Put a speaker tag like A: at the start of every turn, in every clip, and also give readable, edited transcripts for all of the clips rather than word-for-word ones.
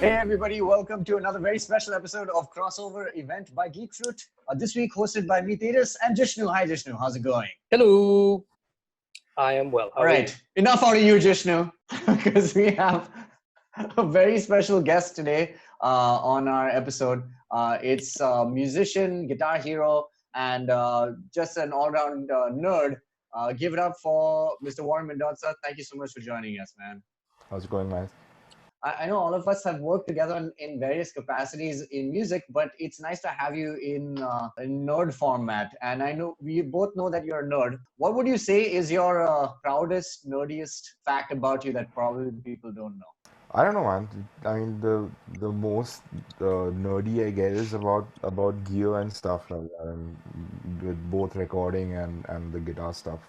A: Hey everybody, welcome to another very special episode of Crossover Event by Geek Fruit. This week hosted by me, Tejas, and Jishnu. Hi Jishnu, how's it going?
B: Hello. I am well. How
A: All
B: are
A: right,
B: you?
A: enough out of you, Jishnu, because we have a very special guest today on our episode. It's a musician, guitar hero, and just an all-round nerd. Give it up for Mr. Warren Mendonsa. Thank you so much for joining us, man.
C: How's it going, man?
A: I know all of us have worked together in various capacities in music, but it's nice to have you in nerd format. And I know we both know that you're a nerd. What would you say is your proudest, nerdiest fact about you that probably people don't know?
C: I don't know, man. I mean, the most nerdy I get is about gear and stuff like that, and with both recording and the guitar stuff.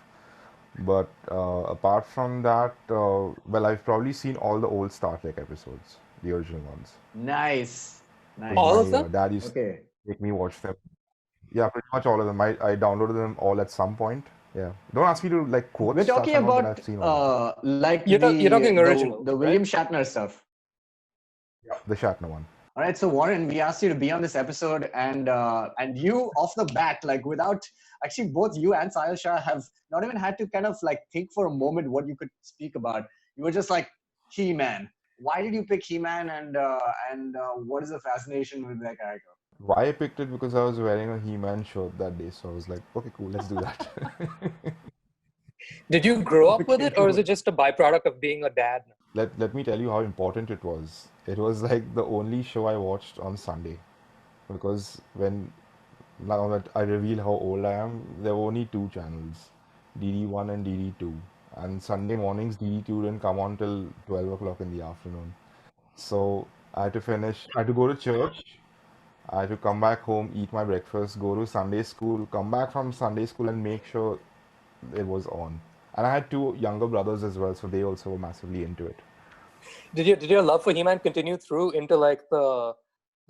C: But apart from that, well, I've probably seen all the old Star Trek episodes, the original ones.
A: Nice.
B: All of
C: My
B: them?
C: dad used to make me watch them. Yeah, pretty much all of them. I downloaded them all at some point. Yeah. Don't ask me to like quote
A: We're
C: stuff
A: talking
C: and all, but
A: about
C: I've seen all of them.
A: like
B: You're talking original,
A: the William Shatner stuff.
C: Yeah, the Shatner one.
A: All right, so Warren, we asked you to be on this episode, and you off the bat, like without actually both you and Sahil Shah have not even had to kind of like think for a moment what you could speak about. You were just like He-Man. Why did you pick He-Man, and what is the fascination with that character?
C: Why I picked it? Because I was wearing a He-Man shirt that day, so I was like, okay, cool, let's do that.
B: Did you grow up with
A: Okay,
B: it, or is
A: cool.
B: it just a byproduct of being a dad?
C: Let me tell you how important it was. It was like the only show I watched on Sunday, because now that I reveal how old I am, there were only two channels, DD1 and DD2, and Sunday mornings DD2 didn't come on till 12 o'clock in the afternoon. So I had to go to church, I had to come back home, eat my breakfast, go to Sunday school, come back from Sunday school and make sure it was on. And I had two younger brothers as well, so they also were massively into it.
B: Did your love for He-Man continue through into like the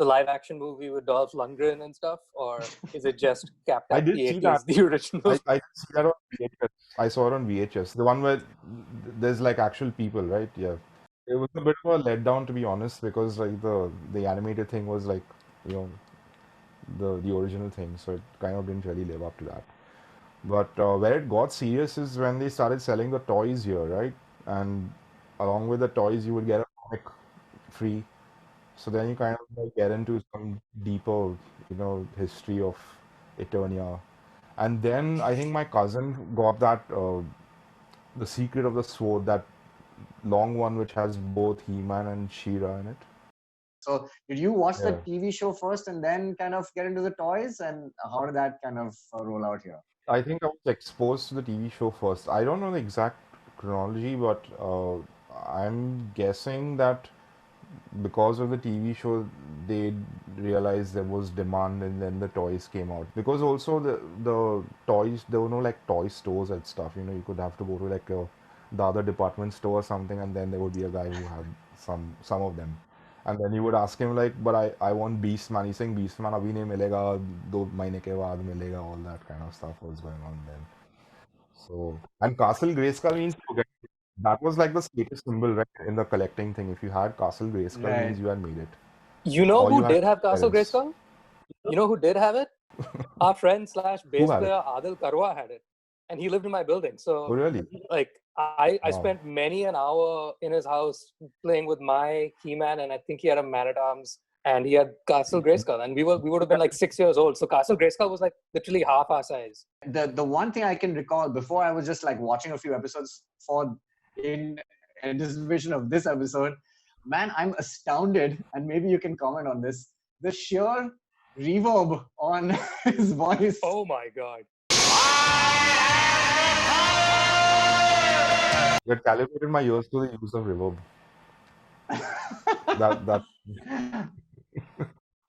B: live action movie with Dolph Lundgren and stuff, or is it just capped
C: I
B: at
C: did
B: the
C: see
B: 80s,
C: that.
B: the original?
C: I did see that on VHS. I saw it on VHS. The one where there's like actual people, right? Yeah. It was a bit of a letdown, to be honest, because like the animated thing was like, you know, the original thing, so it kind of didn't really live up to that. But where it got serious is when they started selling the toys here, right? And along with the toys, you would get a comic free. So then you kind of like get into some deeper, history of Eternia. And then I think my cousin got that The Secret of the Sword, that long one which has both He-Man and She-Ra in it.
A: So did you watch the
C: Yeah.
A: TV show first and then kind of get into the toys, and how did that kind of roll out here?
C: I think I was exposed to the TV show first. I don't know the exact chronology, but I'm guessing that because of the TV show, they realized there was demand, and then the toys came out. Because also the toys, there were no like toy stores and stuff. You could have to go to like the other department store or something, and then there would be a guy who had some of them. And then you would ask him like, but I want Beastman. He's saying Beastman abhi nahi milega, 2 mahine ke baad milega. All that kind of stuff was going on then. So, and Castle Grayskull means forget it. That was like the status symbol, right? In the collecting thing. If you had Castle Grayskull, means you had made it.
B: You know
C: Or you
B: who
C: had
B: did have Castle
C: parents.
B: Grayskull? You know who did have it? Our friend / bass
C: Who had it?
B: player Adil Karwa had it, and he lived in my building.
C: Oh,
B: So
C: really?
B: like I
C: Wow.
B: spent many an hour in his house playing with my He-Man, and I think he had a Man-at-Arms, and he had Castle Grayskull, and we would have been like 6 years old. So Castle Grayskull was like literally half our size.
A: The one thing I can recall before, I was just like watching a few episodes in anticipation of this episode. Man, I'm astounded, and maybe you can comment on this. The sheer reverb on his voice.
B: Oh my god!
C: You had calibrated my ears to the use of reverb. That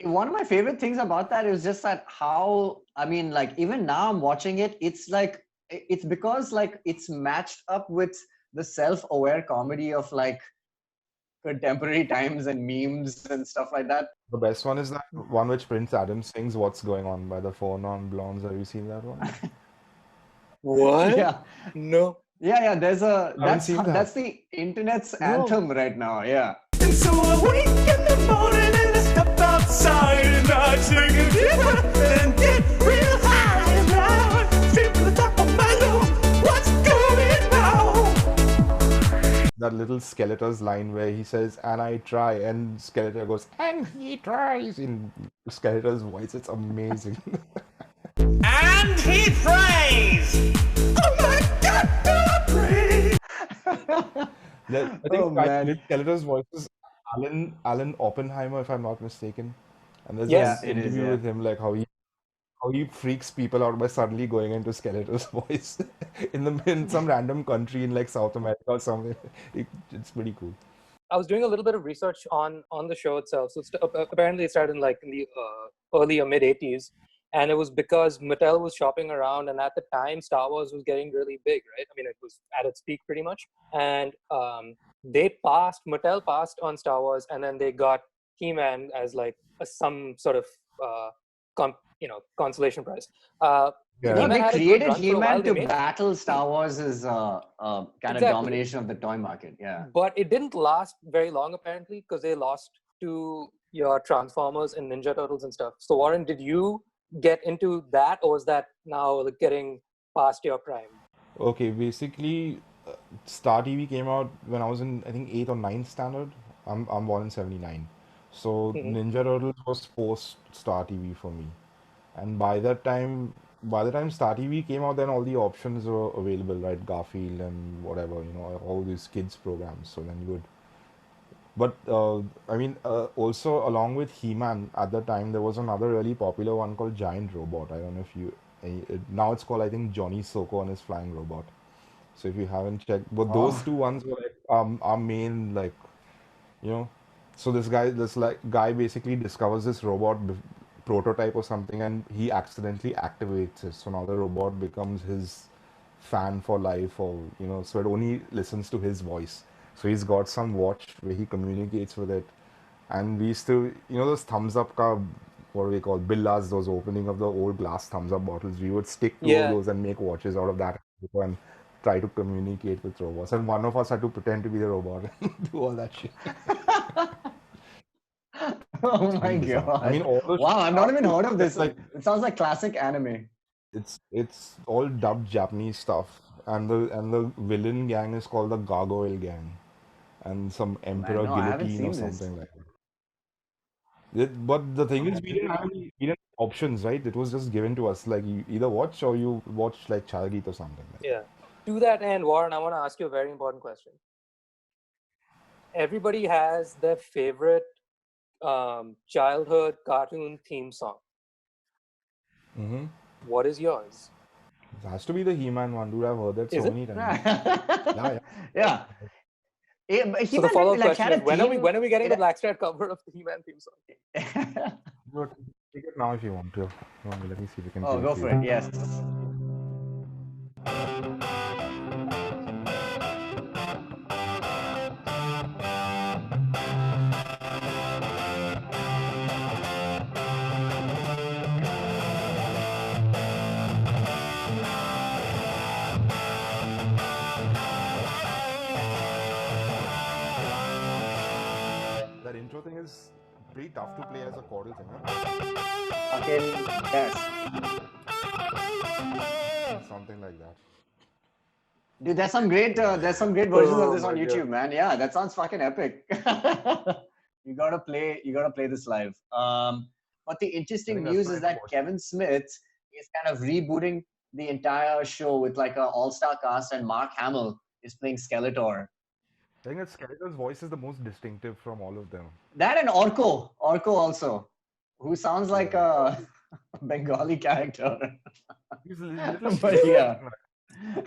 A: One of my favorite things about that is just that how, I mean, like even now I'm watching it, it's like, it's because like it's matched up with the self-aware comedy of like contemporary times and memes and stuff like that.
C: the best one is that one which Prince Adam sings "What's Going On" by the Four Non Blondes. Have you seen that one?
B: What?
A: Yeah.
B: No.
A: Yeah, there's
C: I haven't seen that.
A: that's the internet's
B: No.
A: anthem right now. Yeah.
D: And so I wake in the morning and I step outside and I take a deep breath and get real high. And I feel to the top of my lungs, what's going on?
C: That little Skeletor's line where he says, "And I try," and Skeletor goes, "And he tries," in Skeletor's voice. It's amazing.
D: And he prays! Oh my God, I pray!
C: I think
A: Oh, man.
C: Skeletor's voice is Alan Oppenheimer, if I'm not mistaken. And there's
B: Yes.
C: this
A: Yeah, it is,
C: interview
A: yeah.
C: with him, like how he freaks people out by suddenly going into Skeletor's voice in some random country in like South America or something. It's pretty cool.
B: I was doing a little bit of research on the show itself. So apparently it started in like in the early or mid 80s, and it was because Mattel was shopping around, and at the time Star Wars was getting really big, right? I mean, it was at its peak pretty much, and Mattel passed on Star Wars, and then they got He-Man as like some sort of consolation prize.
C: Yeah.
A: No,
B: He-Man
A: they
B: had a good
A: created
B: run for a
A: He-Man
B: while. They
A: to
B: made-
A: battle Star Wars' kind of
B: Exactly.
A: domination of the toy market. Yeah.
B: But it didn't last very long, apparently, because they lost to your Transformers and Ninja Turtles and stuff. So, Warren, did you get into that, or was that now like, getting past your prime?
C: Okay, basically, Star TV came out when I was in, I think, 8th or 9th standard. I'm born in 79. So
B: Mhm.
C: Ninja Turtles was post Star TV for me. And by the time Star TV came out, then all the options were available, right? Garfield and whatever, all these kids programs. So then you would. But also along with He-Man at the time, there was another really popular one called Giant Robot. I don't know if now it's called, I think, Johnny Soko and his Flying Robot. So if you haven't checked, but those
A: Oh.
C: two ones were like our main, like, so this guy basically discovers this robot prototype or something, and he accidentally activates it. So now the robot becomes his fan for life, or so it only listens to his voice. So he's got some watch where he communicates with it, and we used to, those thumbs up what do we call billas, those opening of the old glass thumbs up bottles. We would stick two of those and make watches out of that and try to communicate with robots. And one of us had to pretend to be the robot and do all that shit.
A: Oh my
C: Pretty bizarre.
A: God.
C: I mean, all those
A: Wow, I've not even heard of
C: it's
A: this.
C: like
A: It sounds like classic anime.
C: it's all dubbed Japanese stuff, and the villain gang is called the Gargoyle Gang, and some Emperor
A: no, I haven't
C: Guillotine or
A: seen this.
C: something like that. But the thing is, we didn't have any options, right? It was just given to us. Like, you either watch or you watch like Chargit or something.
B: Yeah. To that end, Warren, I want to ask you a very important question. Everybody has their favorite childhood cartoon theme song.
C: Mm-hmm.
B: What is yours?
C: It has to be the He-Man one, dude. I've heard that
B: Is
C: so
B: it?
C: many times. Yeah.
B: So the follow-up question
A: had
B: is,
A: a
B: when are we getting
A: it-
B: the Blackstrat cover of the He-Man theme song?
C: But take it now if you want to. Let me see if we can.
A: Oh,
C: give
A: go
C: to
A: for
C: you.
A: it. Yes.
C: That intro thing is pretty tough to play as a chordal thing, huh?
A: Okay. Yes.
C: Something like that.
A: Dude, there's some great versions of this
B: Oh
A: on
B: my
A: YouTube,
B: God.
A: man. Yeah, that sounds fucking epic. You gotta play this live. But the interesting
C: I think that's
A: news
C: what
A: is
C: I
A: that
C: watched.
A: Kevin Smith is kind of rebooting the entire show with like an all-star cast, and Mark Hamill is playing Skeletor.
C: I think that Skeletor's voice is the most distinctive from all of them.
A: That and Orko also, who sounds like a Bengali character.
C: He's a little
A: But yeah.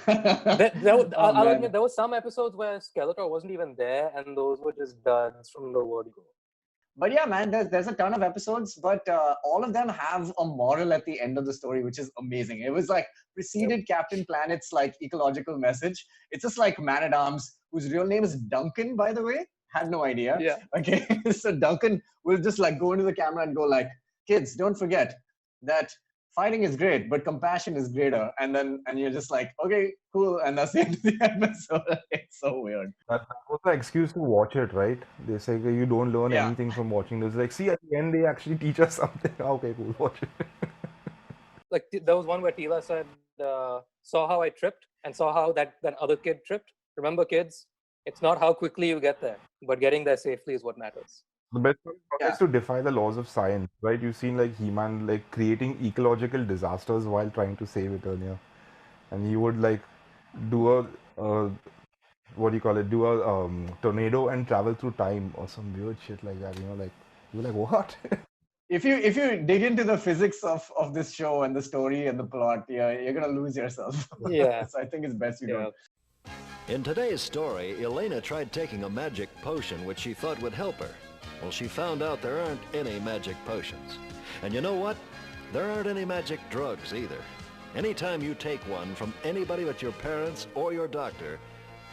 A: Oh,
B: I'll
A: man.
B: admit, there were some episodes where Skeletor wasn't even there, and those were just duds from the word go.
A: But yeah, man, there's a ton of episodes, but all of them have a moral at the end of the story, which is amazing. It was like preceded Captain Planet's like ecological message. It's just like Man-at-Arms, whose real name is Duncan, by the way. Had no idea.
B: Yeah.
A: Okay, so Duncan will just like go into the camera and go like, kids, don't forget that fighting is great, but compassion is greater. And you're just like, okay, cool. And that's the end of the episode. It's so weird.
C: That was the excuse to watch it, right? They say you don't learn
A: Yeah.
C: anything from watching this. Like, see, at the end, they actually teach us something. Okay, cool, watch it.
B: Like there was one where Tila said, saw how I tripped and saw how that other kid tripped. Remember, kids, it's not how quickly you get there, but getting there safely is what matters.
C: The best part is to defy the laws of science, right? You've seen like He-Man like creating ecological disasters while trying to save Eternia, and he would like do a what do you call it? Do a tornado and travel through time or some weird shit like that. You know, like you're like what?
A: If you dig into the physics of this show and the story and the plot, you're gonna lose yourself.
B: Yeah.
A: So I think it's best you don't.
E: In today's story, Elena tried taking a magic potion which she thought would help her. Well, she found out there aren't any magic potions. And you know what? There aren't any magic drugs either. Anytime you take one from anybody but your parents or your doctor,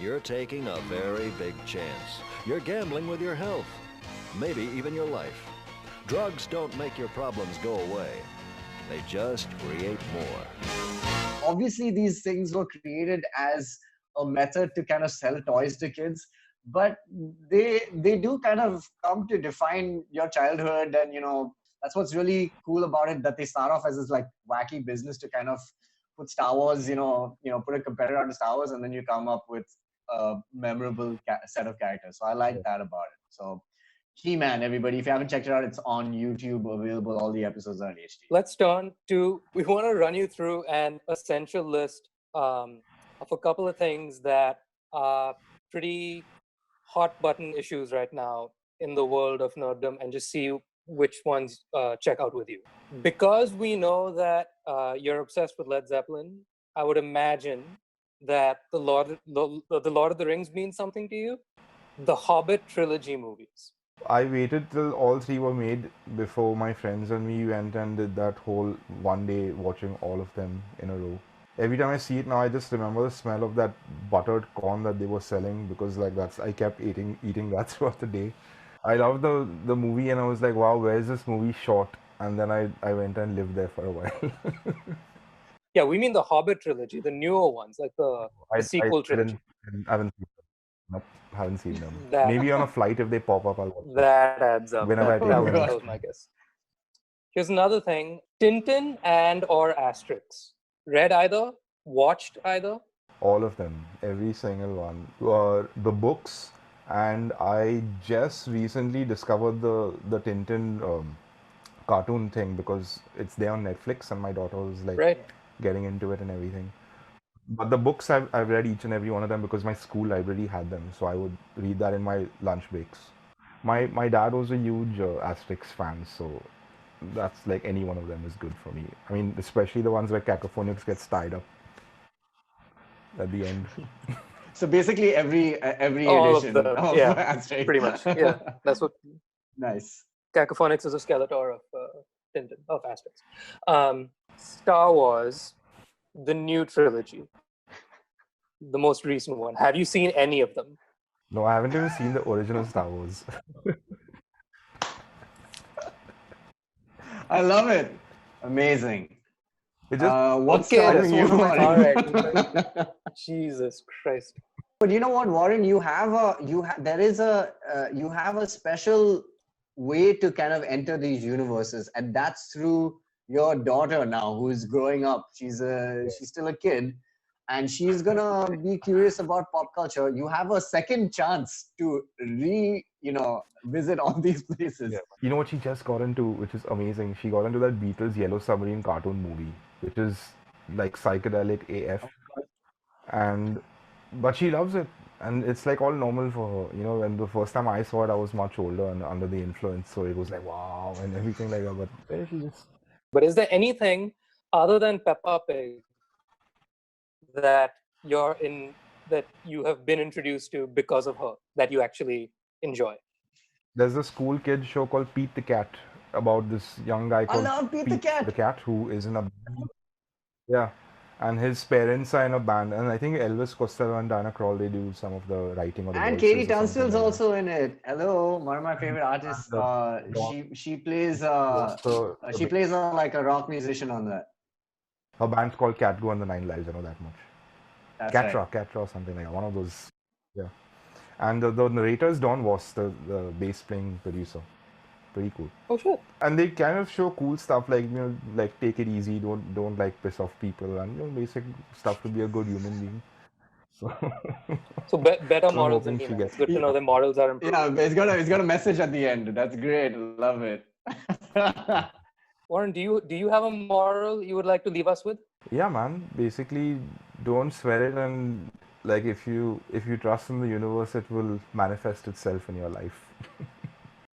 E: you're taking a very big chance. You're gambling with your health, maybe even your life. Drugs don't make your problems go away. They just create more.
A: Obviously, these things were created as a method to kind of sell toys to kids, but they do kind of come to define your childhood. And that's what's really cool about it, that they start off as this like wacky business to kind of put Star Wars, put a competitor to Star Wars, and then you come up with a memorable set of characters. So I like that about it. So He-Man, everybody, if you haven't checked it out, it's on YouTube, available. All the episodes are in HD.
B: Let's turn to, we want to run you through an essential list of a couple of things that are pretty hot button issues right now in the world of nerddom, and just see which ones check out with you. Because we know that you're obsessed with Led Zeppelin, I would imagine that the Lord of the Rings means something to you. The Hobbit trilogy movies.
C: I waited till all three were made before my friends and me went and did that whole one day watching all of them in a row. Every time I see it now, I just remember the smell of that buttered corn that they were selling, because like I kept eating that throughout the day. I loved the movie, and I was like, wow, where is this movie shot? And then I went and lived there for a while.
B: Yeah, we mean the Hobbit trilogy, the newer ones, like the sequel trilogy.
C: I haven't seen them. Nope, haven't seen them.
B: That-
C: Maybe on a flight if they pop up, I'll watch them.
B: That adds up.
C: Whenever I take
B: that
C: them.
B: was my guess. Here's another thing: Tintin and or Asterix. Read either? Watched either?
C: All of them, every single one. The books, and I just recently discovered the Tintin cartoon thing, because it's there on Netflix, and my daughter was like
B: Right.
C: getting into it and everything. But the books, I've read each and every one of them because my school library had them, so I would read that in my lunch breaks. My dad was a huge Asterix fan, so that's like any one of them is good for me. I mean, especially the ones where Cacophonics gets tied up at the end.
A: So basically, every
B: All of
A: edition
B: them,
A: of
B: yeah,
A: Asterix.
B: Pretty much. Yeah, that's what
A: Nice.
B: Cacophonics is a Skeletor of Tintin, of Asterix. Star Wars, the new trilogy, the most recent one. Have you seen any of them?
C: No, I haven't even seen the original Star Wars.
A: I love it. Amazing.
C: It just
A: What's
B: Okay,
A: stopping you?
B: all
A: Warren?
B: right. Jesus Christ.
A: But you know what, Warren? You have a special way to kind of enter these universes, and that's through your daughter now, who is growing up. She's still a kid, and she's gonna be curious about pop culture. You have a second chance to visit all these places.
C: Yeah. You know what she just got into, which is amazing? She got into that Beatles Yellow Submarine cartoon movie, which is like psychedelic AF. But she loves it, and it's like all normal for her. You know, when the first time I saw it, I was much older and under the influence, so it was like wow and everything like that. But there she just.
B: But is there anything other than Peppa Pig that you have been introduced to because of her that you actually enjoy?
C: There's a school kid show called Pete the Cat about this young guy called
A: love Pete the Cat.
C: the cat who is in a yeah, and his parents are in a band, and I think Elvis Costello and Diana Krall, they do some of the writing or the
A: And
C: voices
A: Katie
C: or something
A: Tunstall's
C: like that.
A: also in it. Hello, one of my favorite artists.
C: And, Dawn
A: She plays
C: was the
A: she plays like a rock musician on that.
C: her band's called Catgo and the Nine Lives. I know that much.
A: That's
C: Catra or something like that. One of those. Yeah. And the narrator is Don Was, the bass playing producer. Pretty cool.
B: Oh shit.
C: And they kind of show cool stuff like, like take it easy, don't like piss off people, and basic stuff to be a good human being. So,
B: So better
C: I'm
B: morals in
C: hoping she
B: humans.
C: gets
B: It's good to know their morals are improved.
A: Yeah, it's got a message at the end. That's great. Love it.
B: Warren, do you have a moral you would like to leave us with?
C: yeah, man. Basically, don't swear it, and like if you trust in the universe, it will manifest itself in your life.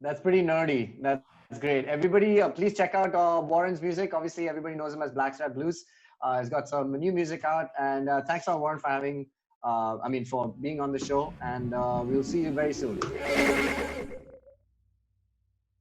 A: That's pretty nerdy. That's great. Everybody, please check out Warren's music. Obviously, everybody knows him as Black Star Blues. He's got some new music out, and thanks to Warren for having, for being on the show. And we'll see you very soon.